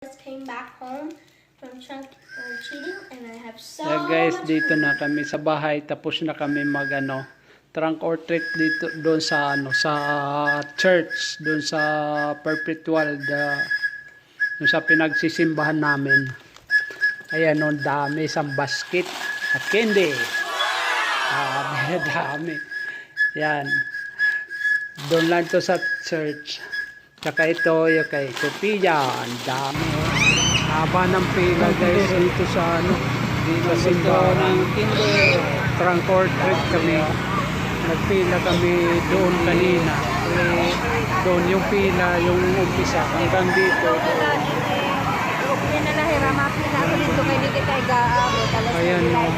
Just came back home from cheating and I have so Yeah, guys, much dito food. na kami sa bahay, tapos na kami trunk or treat dito doon sa sa church, doon sa Perpetual, doon sa pinagsisimbahan namin. Ayan, no, dami, isang basket at candy. Dami. Yan. Doon lang to sa church. Tsaka ito, yung kay Sophia, ang dami. Haba ng pila, guys, dito sa dito sa simbahan. Trunk or treat kami. Nagpila kami doon kanina. Doon yung pila, yung umpisa hanggang dito. Ayan, no.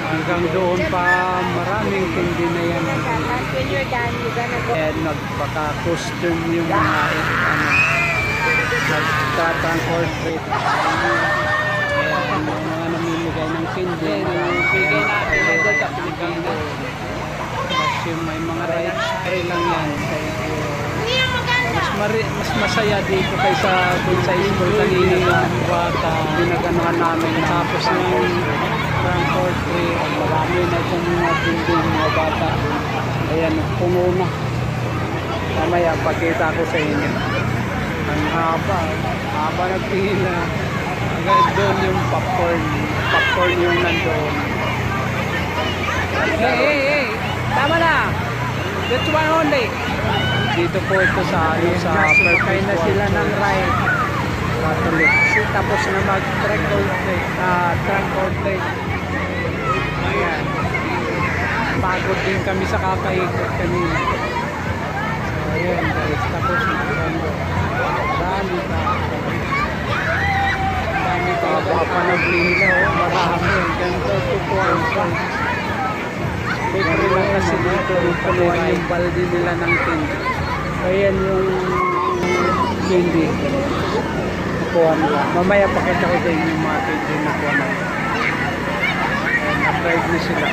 Hanggang doon pa, maraming tindi na yan. When you're done, you're gonna go. And nagpaka-costume yung mga nagtatrunk or treat. Ayan, mga namimigay ng tindi. Namimigay natin na doon sa Pilipinas. Kasi may mga rice spray lang yan. Mas masaya dito kaysa dun sa school kanina sa bata. Binaganuhan namin tapos ng trunk or treat. Marami na itong mga tinding mga bata. Ayan, puno na. Mamaya, pakita ko sa inyo. Ang haba ng pila. Hanggang doon yung popcorn. Popcorn yung nandoon. Hey! Tama na! That's one only. Dito po ito sa Perpetual na sila ng ride. Catholic. Tapos na mag-trunk or treat. Ayan. Pagod din kami sa kakaikot kanina. So, ayan guys. Tapos na. Dami pa. Dami pa. Baka nag-pila. Marami. Ganito. Tupuan. Libre lang kasi dito. Tupuan yung balde nila ng tindi. Ayan yung tindi. Tupuan nila. Mamaya pakita ko sa inyo yung mga tindi na tupuan nila. Ayan. Na-drive na sila.